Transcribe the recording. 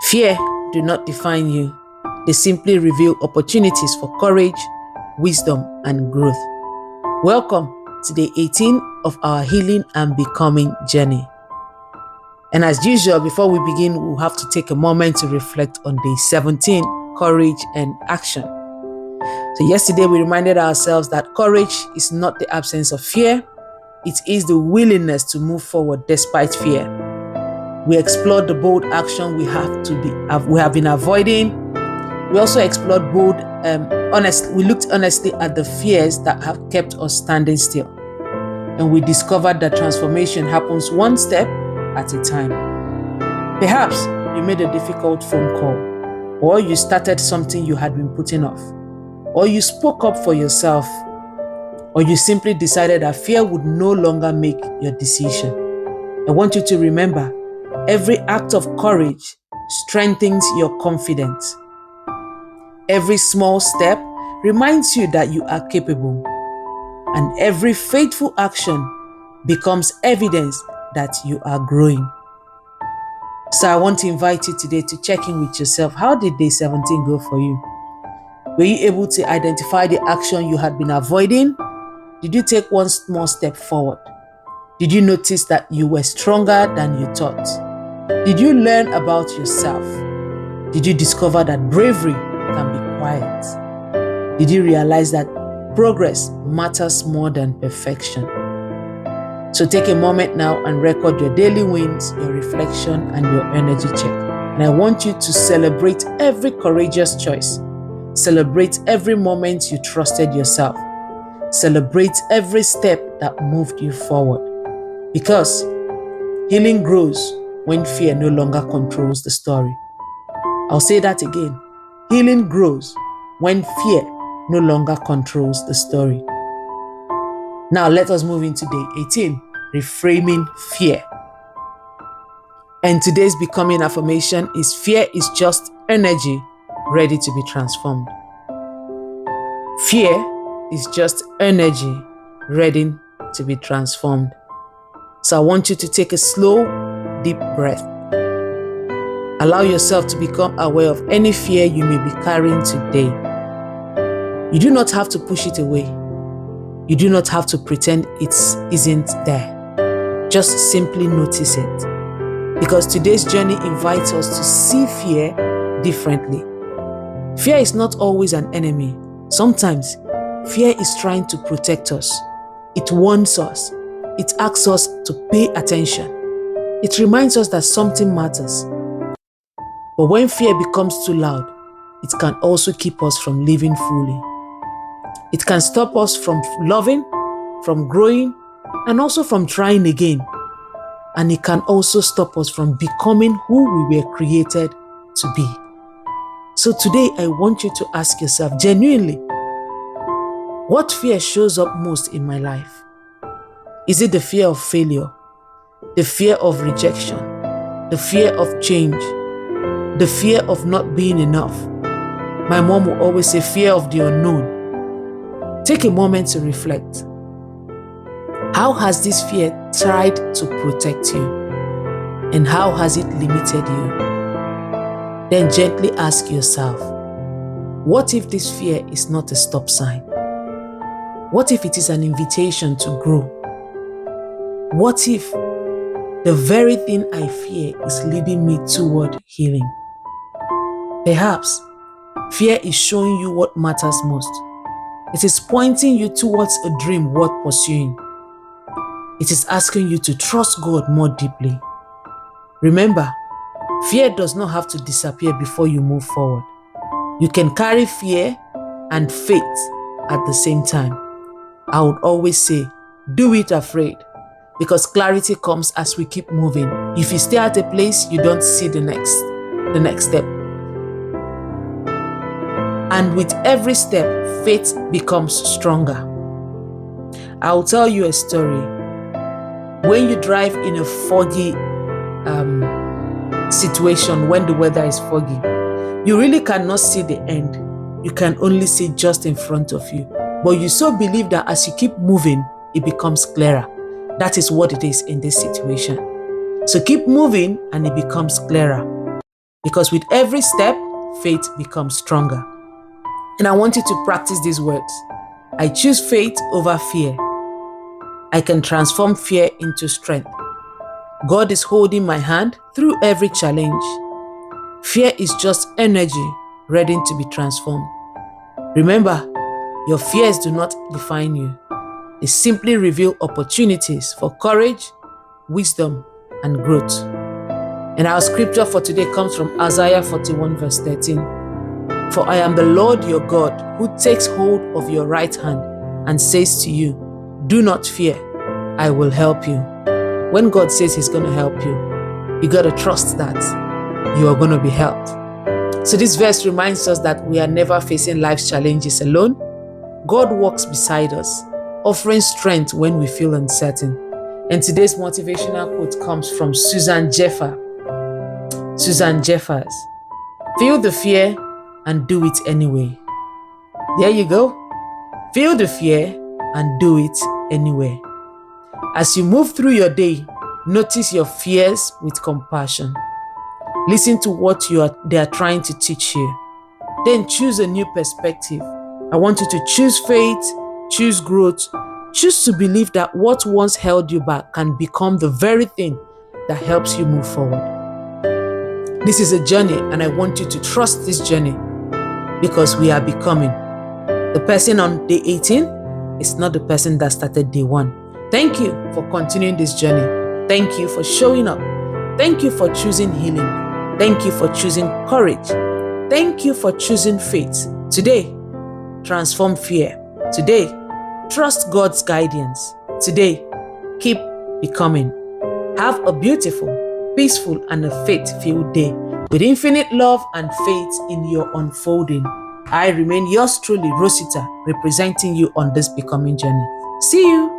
Fear do not define you. They simply reveal opportunities for courage, wisdom, and growth. Welcome to day 18 of our healing and becoming journey. And as usual, before we begin, we'll have to take a moment to reflect on day 17, courage and action. So yesterday we reminded ourselves that courage is not the absence of fear. It is the willingness to move forward despite fear. We explored the bold action we have been avoiding. We also explored we looked honestly at the fears that have kept us standing still. And we discovered that transformation happens one step at a time. Perhaps you made a difficult phone call, or you started something you had been putting off, or you spoke up for yourself, or you simply decided that fear would no longer make your decision. I want you to remember, every act of courage strengthens your confidence. Every small step reminds you that you are capable. And every faithful action becomes evidence that you are growing. So I want to invite you today to check in with yourself. How did day 17 go for you? Were you able to identify the action you had been avoiding? Did you take one small step forward? Did you notice that you were stronger than you thought? Did you learn about yourself? Did you discover that bravery can be quiet? Did you realize that progress matters more than perfection? So take a moment now and record your daily wins, your reflection, and your energy check. And I want you to celebrate every courageous choice. Celebrate every moment you trusted yourself. Celebrate every step that moved you forward. Because healing grows when fear no longer controls the story. I'll say that again. Healing grows when fear no longer controls the story. Now let us move into day 18, reframing fear. And today's becoming affirmation is: fear is just energy ready to be transformed. Fear is just energy ready to be transformed. So I want you to take a slow, deep breath. Allow yourself to become aware of any fear you may be carrying today. You do not have to push it away. You do not have to pretend it isn't there. Just simply notice it. Because today's journey invites us to see fear differently. Fear is not always an enemy. Sometimes, fear is trying to protect us. It warns us. It asks us to pay attention. It reminds us that something matters. But when fear becomes too loud, it can also keep us from living fully. It can stop us from loving, from growing, and also from trying again. And it can also stop us from becoming who we were created to be. So today, I want you to ask yourself genuinely, what fear shows up most in my life? Is it the fear of failure? The fear of rejection? The fear of change? The fear of not being enough? My mom will always say fear of the unknown. Take a moment to reflect. How has this fear tried to protect you? And how has it limited you? Then gently ask yourself, what if this fear is not a stop sign? What if it is an invitation to grow? What if the very thing I fear is leading me toward healing? Perhaps fear is showing you what matters most. It is pointing you towards a dream worth pursuing. It is asking you to trust God more deeply. Remember, fear does not have to disappear before you move forward. You can carry fear and faith at the same time. I would always say, do it afraid, because clarity comes as we keep moving. If you stay at a place, you don't see the next step. And with every step, faith becomes stronger. I'll tell you a story. When you drive in a foggy situation, when the weather is foggy, you really cannot see the end. You can only see just in front of you. But you so believe that as you keep moving, it becomes clearer. That is what it is in this situation. So keep moving and it becomes clearer. because with every step, faith becomes stronger. And I want you to practice these words. I choose faith over fear. I can transform fear into strength. God is holding my hand through every challenge. Fear is just energy ready to be transformed. Remember, your fears do not define you. They simply reveal opportunities for courage, wisdom, and growth. And our scripture for today comes from Isaiah 41 verse 13. For I am the Lord your God who takes hold of your right hand and says to you, do not fear, I will help you. When God says he's going to help you, you got to trust that you are going to be helped. So this verse reminds us that we are never facing life's challenges alone. God walks beside us, offering strength when we feel uncertain. And today's motivational quote comes from Susan Jeffers. Feel the fear and do it anyway. There you go. Feel the fear and do it anyway. As you move through your day, notice your fears with compassion. Listen to what they are trying to teach you. Then choose a new perspective. I want you to choose faith, choose growth, choose to believe that what once held you back can become the very thing that helps you move forward. This is a journey, and I want you to trust this journey because we are becoming. The person on day 18 is not the person that started day 1. Thank you for continuing this journey. Thank you for showing up. Thank you for choosing healing. Thank you for choosing courage. Thank you for choosing faith. Today, transform fear. Today, trust God's guidance. Today, keep becoming. Have a beautiful, peaceful, and a faith-filled day with infinite love and faith in your unfolding. I remain yours truly, Rosita, representing you on this becoming journey. See you.